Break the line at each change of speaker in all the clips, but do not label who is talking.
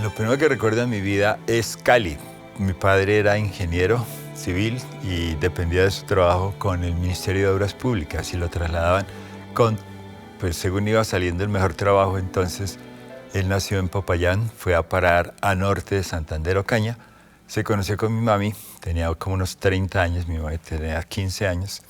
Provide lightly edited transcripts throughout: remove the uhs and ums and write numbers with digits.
Lo primero que recuerdo en mi vida es Cali. Mi padre era ingeniero civil y dependía de su trabajo con el Ministerio de Obras Públicas y lo trasladaban pues según iba saliendo el mejor trabajo. Entonces él nació en Popayán, fue a parar a norte de Santander, Ocaña. Se conoció con mi mami, tenía como unos 30 años, mi mami tenía 15 años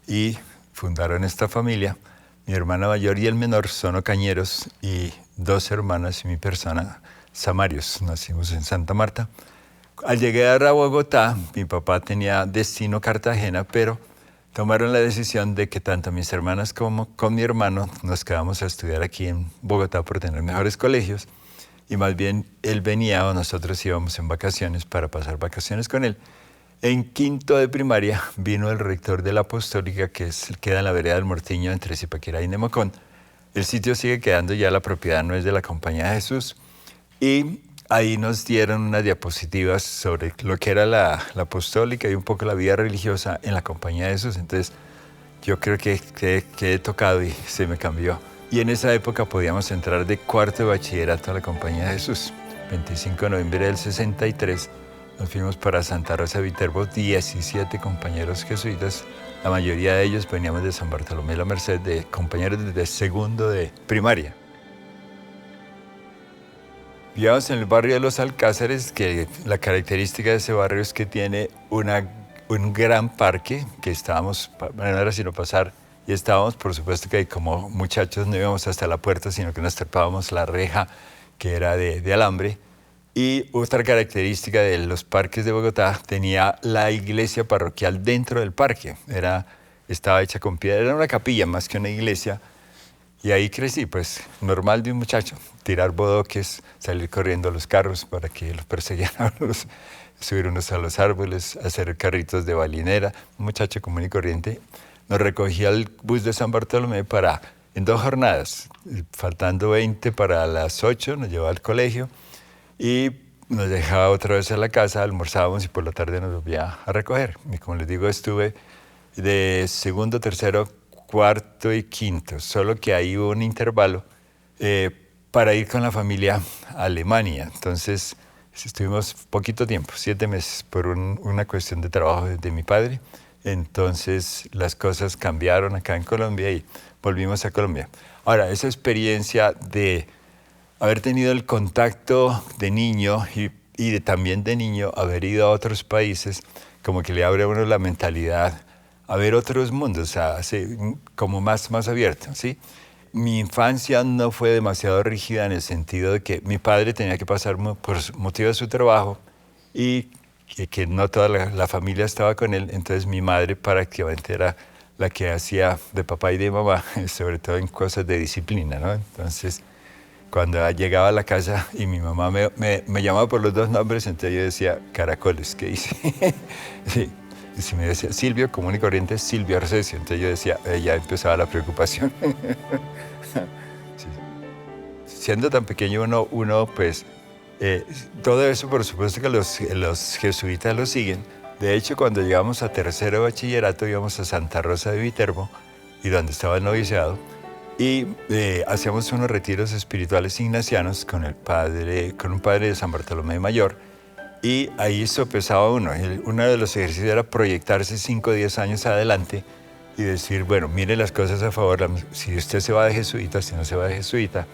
y fundaron esta familia. Mi hermana mayor y el menor son ocañeros y 2 hermanas y mi persona, samarios. Nacimos en Santa Marta. Al llegar a Bogotá, mi papá tenía destino Cartagena, pero tomaron la decisión de que tanto mis hermanas como con mi hermano nos quedamos a estudiar aquí en Bogotá por tener mejores colegios. Y más bien él venía o nosotros íbamos en vacaciones para pasar vacaciones con él. En quinto de primaria vino el rector de la Apostólica, que queda en la vereda del Mortiño, entre Zipaquirá y Nemocón. El sitio sigue quedando, ya la propiedad no es de la Compañía de Jesús. Y ahí nos dieron unas diapositivas sobre lo que era la Apostólica y un poco la vida religiosa en la Compañía de Jesús. Entonces yo creo que he tocado y se me cambió. Y en esa época podíamos entrar de cuarto de bachillerato a la Compañía de Jesús. 25 de noviembre del 63. Nos fuimos para Santa Rosa de Viterbo, 17 compañeros jesuitas. La mayoría de ellos veníamos de San Bartolomé de la Merced, de compañeros desde segundo de primaria. Vivíamos en el barrio de Los Alcázares, que la característica de ese barrio es que tiene un gran parque, que estábamos, no era sino pasar, y estábamos, por supuesto que como muchachos no íbamos hasta la puerta, sino que nos trepábamos la reja, que era de alambre. Y otra característica de los parques de Bogotá, tenía la iglesia parroquial dentro del parque. Estaba hecha con piedra, era una capilla más que una iglesia. Y ahí crecí, pues, normal de un muchacho. Tirar bodoques, salir corriendo a los carros para que los persiguieran, subir unos a los árboles, hacer carritos de balinera. Un muchacho común y corriente. Nos recogía el bus de San Bartolomé en 2 jornadas. Faltando 20 para las 8, nos llevaba al colegio. Y nos dejaba otra vez a la casa, almorzábamos y por la tarde nos volvía a recoger. Y como les digo, estuve de segundo, tercero, cuarto y quinto, solo que ahí hubo un intervalo para ir con la familia a Alemania. Entonces estuvimos poquito tiempo, 7 meses, por una cuestión de trabajo de mi padre. Entonces las cosas cambiaron acá en Colombia y volvimos a Colombia. Ahora, esa experiencia de haber tenido el contacto de niño y también de niño haber ido a otros países, como que le abre a uno la mentalidad a ver otros mundos, como más abierto, ¿sí? Mi infancia no fue demasiado rígida en el sentido de que mi padre tenía que pasar por motivo de su trabajo y que no toda la familia estaba con él, entonces mi madre prácticamente era la que hacía de papá y de mamá, sobre todo en cosas de disciplina, ¿no? Entonces, cuando llegaba a la casa y mi mamá me llamaba por los 2 nombres, entonces yo decía, caracoles, ¿qué hice? Sí. Y si me decía Silvio, común y corriente, Silvio Arcesio, entonces yo decía, ya empezaba la preocupación. Sí. Siendo tan pequeño uno pues, todo eso por supuesto que los jesuitas lo siguen. De hecho, cuando llegamos a tercero de bachillerato, íbamos a Santa Rosa de Viterbo, y donde estaba el noviciado, y hacíamos unos retiros espirituales ignacianos con un padre de San Bartolomé Mayor, y ahí sopesaba uno. Uno de los ejercicios era proyectarse 5 o 10 años adelante y decir, bueno, mire las cosas a favor, si usted se va de jesuita, si no se va de jesuita.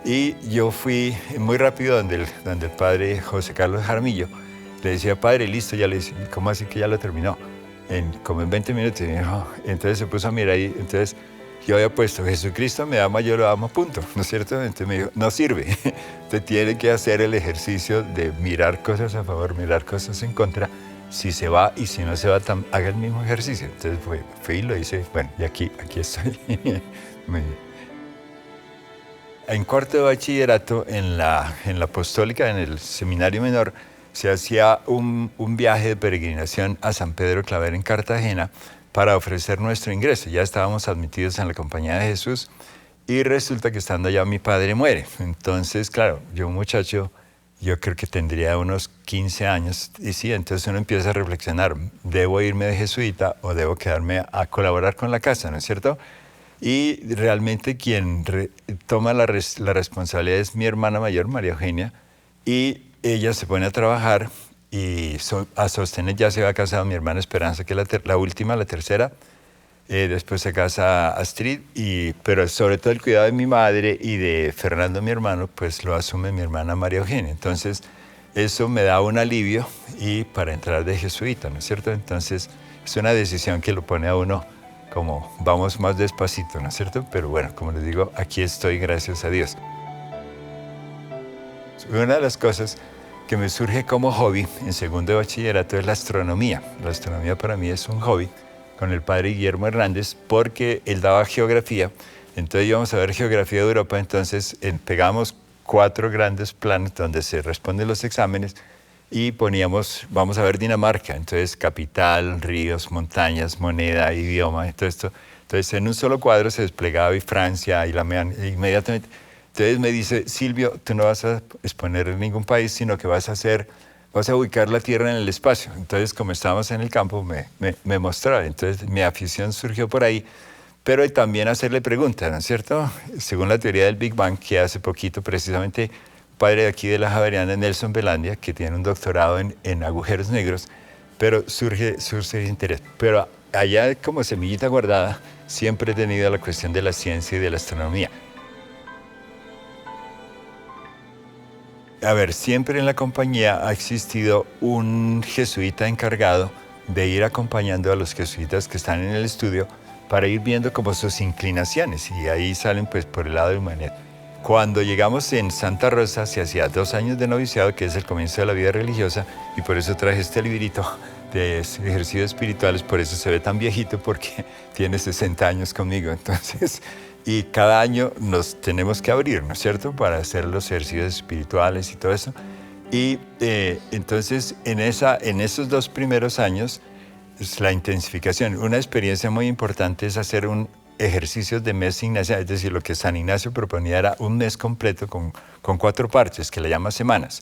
Y yo fui muy rápido donde el padre José Carlos Jaramillo. Le decía, padre, listo, ya le decía, ¿cómo así que ya lo terminó? Como en 20 minutos. Y dijo, entonces se puso a mirar y entonces yo había puesto, Jesucristo me ama, yo lo amo, punto, ¿no es cierto? Entonces me dijo, no sirve, usted tiene que hacer el ejercicio de mirar cosas a favor, mirar cosas en contra, si se va y si no se va, haga el mismo ejercicio. Entonces fui y lo hice, bueno, y aquí estoy. En cuarto de bachillerato, en la Apostólica, en el seminario menor, se hacía un viaje de peregrinación a San Pedro Claver en Cartagena para ofrecer nuestro ingreso. Ya estábamos admitidos en la Compañía de Jesús y resulta que estando allá mi padre muere. Entonces, claro, yo un muchacho, yo creo que tendría unos 15 años y sí, entonces uno empieza a reflexionar, ¿debo irme de jesuita o debo quedarme a colaborar con la casa, ¿no es cierto? Y realmente quien toma la responsabilidad es mi hermana mayor, María Eugenia, y ella se pone a trabajar y a sostener, ya se había casado mi hermana Esperanza, que es la última, la tercera. Después se casa Astrid, pero sobre todo el cuidado de mi madre y de Fernando, mi hermano, pues lo asume mi hermana María Eugenia. Entonces, eso me da un alivio y para entrar de jesuita, ¿no es cierto? Entonces, es una decisión que lo pone a uno como vamos más despacito, ¿no es cierto? Pero bueno, como les digo, aquí estoy, gracias a Dios. Una de las cosas que me surge como hobby en segundo de bachillerato es la astronomía. La astronomía para mí es un hobby con el padre Guillermo Hernández porque él daba geografía. Entonces íbamos a ver geografía de Europa, entonces pegamos 4 grandes planos donde se responden los exámenes y poníamos, vamos a ver Dinamarca, entonces capital, ríos, montañas, moneda, idioma, todo esto. Entonces en un solo cuadro se desplegaba y Francia y inmediatamente. Entonces me dice, Silvio, tú no vas a exponer en ningún país, sino que vas a ubicar la Tierra en el espacio. Entonces, como estábamos en el campo, me mostraba. Entonces, mi afición surgió por ahí, pero también hacerle preguntas, ¿no es cierto? Según la teoría del Big Bang, que hace poquito, precisamente, un padre de aquí de la Javeriana, Nelson Belandia, que tiene un doctorado en agujeros negros, pero surge el interés. Pero allá, como semillita guardada, siempre he tenido la cuestión de la ciencia y de la astronomía. A ver, siempre en la compañía ha existido un jesuita encargado de ir acompañando a los jesuitas que están en el estudio para ir viendo como sus inclinaciones y ahí salen pues por el lado de humanidad. Cuando llegamos en Santa Rosa se hacía 2 años de noviciado, que es el comienzo de la vida religiosa, y por eso traje este librito de ejercicios espirituales, por eso se ve tan viejito porque tiene 60 años conmigo, entonces... Y cada año nos tenemos que abrir, ¿no es cierto?, para hacer los ejercicios espirituales y todo eso. Y entonces, en esos 2 primeros años, es la intensificación. Una experiencia muy importante es hacer un ejercicio de mes ignaciano, es decir, lo que San Ignacio proponía era un mes completo con 4 partes, que le llama semanas.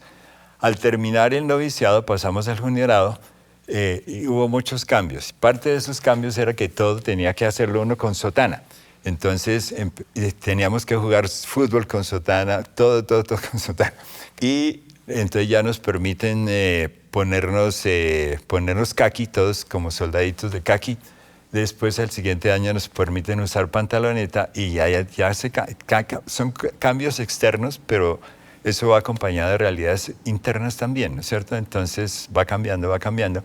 Al terminar el noviciado, pasamos al juniorado, y hubo muchos cambios. Parte de esos cambios era que todo tenía que hacerlo uno con sotana. Entonces teníamos que jugar fútbol con sotana, todo con sotana. Y entonces ya nos permiten ponernos caqui, todos como soldaditos de caqui. Después al siguiente año nos permiten usar pantaloneta y son cambios externos, pero eso va acompañado de realidades internas también, ¿no es cierto? Entonces va cambiando, va cambiando.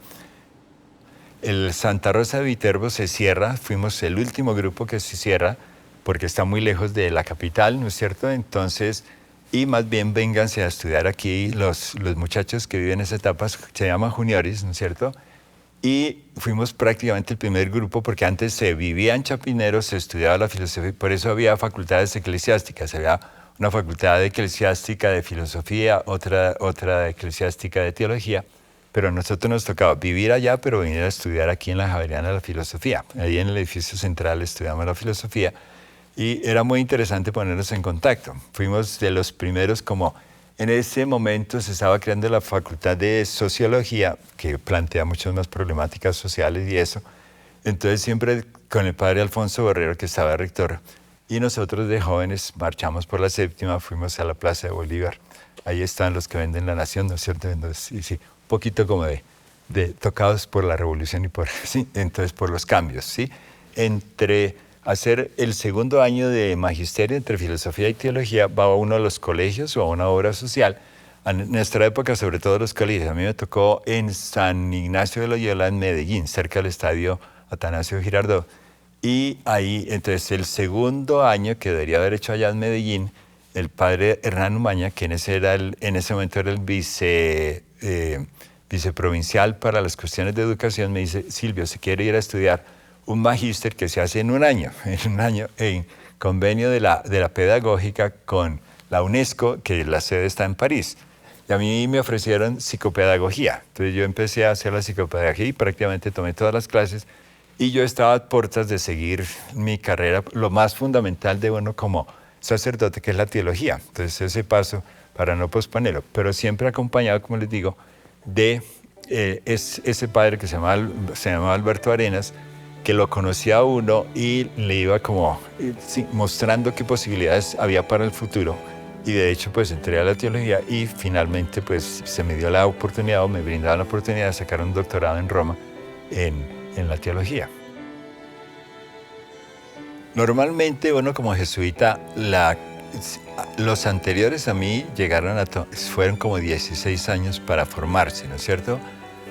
El Santa Rosa de Viterbo se cierra, fuimos el último grupo que se cierra porque está muy lejos de la capital, ¿no es cierto? Entonces, y más bien vénganse a estudiar aquí los muchachos que viven en esa etapa, se llaman juniores, ¿no es cierto? Y fuimos prácticamente el primer grupo porque antes se vivía en Chapinero, se estudiaba la filosofía y por eso había facultades eclesiásticas, había una facultad eclesiástica de filosofía, otra eclesiástica de teología. Pero a nosotros nos tocaba vivir allá, pero venir a estudiar aquí en la Javeriana la filosofía. Ahí en el edificio central estudiamos la filosofía y era muy interesante ponernos en contacto. Fuimos de los primeros como en ese momento se estaba creando la facultad de sociología que plantea muchas más problemáticas sociales y eso. Entonces siempre con el padre Alfonso Borrero, que estaba rector, y nosotros de jóvenes marchamos por la 7ª, fuimos a la Plaza de Bolívar. Ahí están los que venden La Nación, ¿no es cierto? Entonces, sí, un poquito como de tocados por la revolución y entonces por los cambios, ¿sí? Entre hacer el segundo año de magisterio, entre filosofía y teología, va uno a los colegios o a una obra social. En nuestra época, sobre todo los colegios. A mí me tocó en San Ignacio de Loyola, en Medellín, cerca del estadio Atanasio Girardot. Y ahí, entonces, el segundo año que debería haber hecho allá en Medellín, el padre Hernán Umaña, que en ese momento era el viceprovincial para las cuestiones de educación, me dice, Silvio, si quiere ir a estudiar un magíster que se hace en un año, en convenio de la pedagógica con la UNESCO, que la sede está en París. Y a mí me ofrecieron psicopedagogía. Entonces yo empecé a hacer la psicopedagogía y prácticamente tomé todas las clases. Y yo estaba a puertas de seguir mi carrera, lo más fundamental de uno como sacerdote, que es la teología. Entonces ese paso para no posponerlo, pero siempre acompañado, como les digo, de ese padre que se llamaba Alberto Arenas, que lo conocía a uno y le iba como sí, mostrando qué posibilidades había para el futuro. Y de hecho, pues entré a la teología y finalmente pues se me dio la oportunidad, o me brindaron la oportunidad de sacar un doctorado en Roma en la teología. Normalmente uno como jesuita, los anteriores a mí fueron como 16 años para formarse, ¿no es cierto?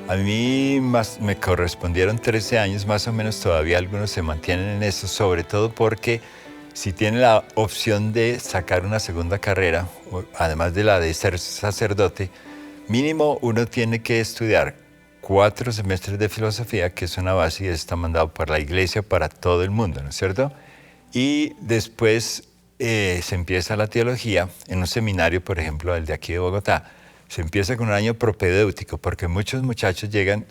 A mí me correspondieron 13 años, más o menos. Todavía algunos se mantienen en eso, sobre todo porque si tienen la opción de sacar una segunda carrera, además de la de ser sacerdote, mínimo uno tiene que estudiar 4 semestres de filosofía, que es una base y está mandado por la Iglesia para todo el mundo, ¿no es cierto? Y después se empieza la teología en un seminario, por ejemplo, el de aquí de Bogotá. Se empieza con un año propedéutico, porque muchos muchachos llegan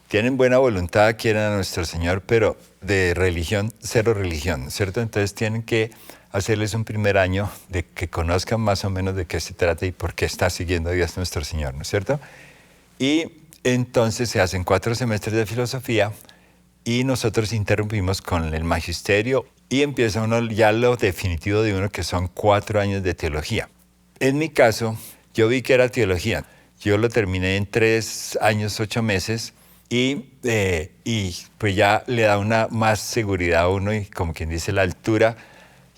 tienen buena voluntad, quieren a nuestro Señor, pero de religión, cero religión, ¿cierto? Entonces tienen que hacerles un primer año de que conozcan más o menos de qué se trata y por qué está siguiendo a Dios nuestro Señor, ¿no es cierto? Y entonces se hacen 4 semestres de filosofía y nosotros interrumpimos con el magisterio y empieza uno ya lo definitivo de uno, que son 4 años de teología. En mi caso, yo vi que era teología. Yo lo terminé en 3 años, 8 meses y pues ya le da una más seguridad a uno y, como quien dice, la altura.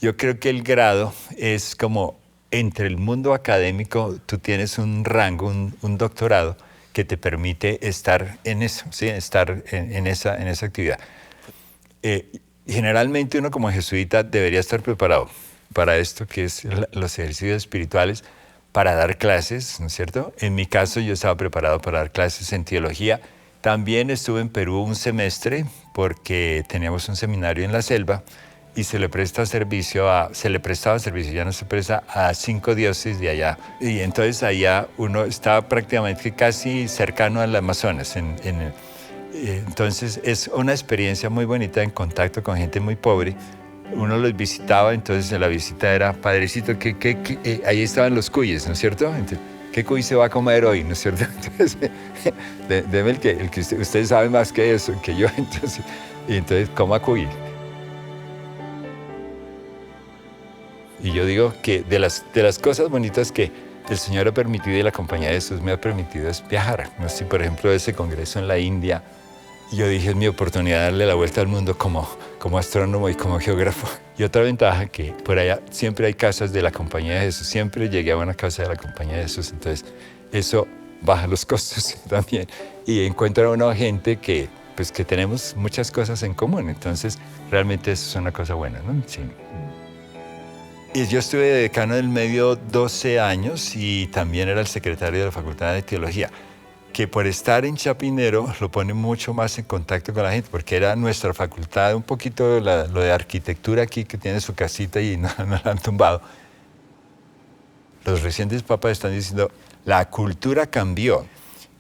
Yo creo que el grado es como entre el mundo académico, tú tienes un rango, un doctorado que te permite estar en eso, ¿sí? Estar en esa actividad. Generalmente uno como jesuita debería estar preparado para esto, que es los ejercicios espirituales, para dar clases, ¿no es cierto? En mi caso yo estaba preparado para dar clases en teología. También estuve en Perú un semestre porque teníamos un seminario en la selva y se le prestaba servicio, ya no se presta, a 5 diócesis de allá. Y entonces allá uno estaba prácticamente casi cercano al Amazonas. Entonces es una experiencia muy bonita en contacto con gente muy pobre. Uno los visitaba, entonces la visita era, padrecito, ahí estaban los cuyes, ¿no es cierto? Entonces, ¿qué cuy se va a comer hoy, no es cierto? Entonces, deme el que usted sabe más que eso, que yo, entonces coma cuy. Y yo digo que de las cosas bonitas que el Señor ha permitido y la compañía de Jesús me ha permitido es viajar. ¿No? Si, por ejemplo, ese congreso en la India, yo dije, es mi oportunidad de darle la vuelta al mundo como astrónomo y como geógrafo. Y otra ventaja, que por allá siempre hay casas de la compañía de Jesús. Siempre llegué a una casa de la compañía de Jesús. Entonces, eso baja los costos también. Y encuentra uno gente que tenemos muchas cosas en común. Entonces, realmente eso es una cosa buena, ¿no? Sí. Y yo estuve de decano del medio 12 años y también era el secretario de la Facultad de Teología, que por estar en Chapinero lo pone mucho más en contacto con la gente, porque era nuestra facultad, un poquito lo de arquitectura aquí, que tiene su casita y no la han tumbado. Los recientes papas están diciendo, la cultura cambió.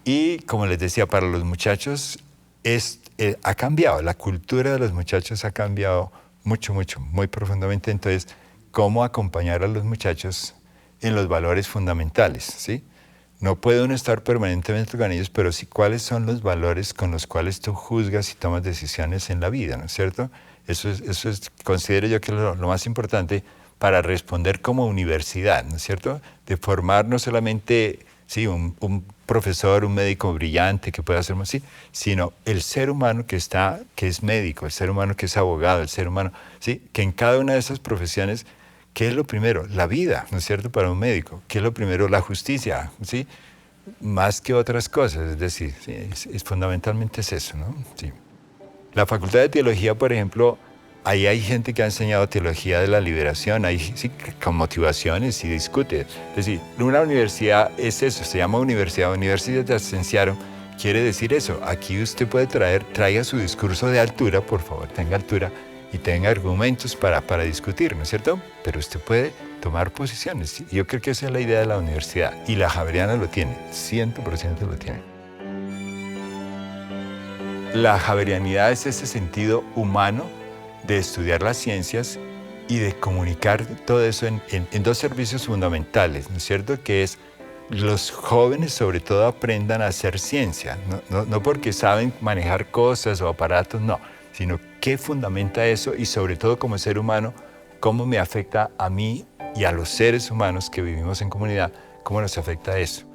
Y como les decía, para los muchachos ha cambiado, la cultura de los muchachos ha cambiado mucho, muy profundamente. Entonces, cómo acompañar a los muchachos en los valores fundamentales, ¿sí? No puede uno estar permanentemente con ellos, pero sí cuáles son los valores con los cuales tú juzgas y tomas decisiones en la vida, ¿no es cierto? Eso es, considero yo que es lo más importante para responder como universidad, ¿no es cierto? De formar no solamente, sí, un profesor, un médico brillante que pueda hacer más, sí, sino el ser humano que es médico, el ser humano que es abogado, el ser humano, sí, que en cada una de esas profesiones, ¿qué es lo primero? La vida, ¿no es cierto? Para un médico. ¿Qué es lo primero? La justicia, ¿sí? Más que otras cosas, es decir, sí, fundamentalmente es eso, ¿no? Sí. La Facultad de Teología, por ejemplo, ahí hay gente que ha enseñado teología de la liberación, ahí sí, con motivaciones y discute. Es decir, una universidad es eso, se llama universidad de Ascensiarum, quiere decir eso. Aquí usted puede traiga su discurso de altura, por favor, tenga altura, y tenga argumentos para discutir, ¿no es cierto? Pero usted puede tomar posiciones. Yo creo que esa es la idea de la universidad y la Javeriana lo tiene, 100% lo tiene. La javerianidad es ese sentido humano de estudiar las ciencias y de comunicar todo eso en dos servicios fundamentales, ¿no es cierto? Que es los jóvenes sobre todo aprendan a hacer ciencia, no porque saben manejar cosas o aparatos, no, sino qué fundamenta eso y sobre todo como ser humano, cómo me afecta a mí y a los seres humanos que vivimos en comunidad, cómo nos afecta eso.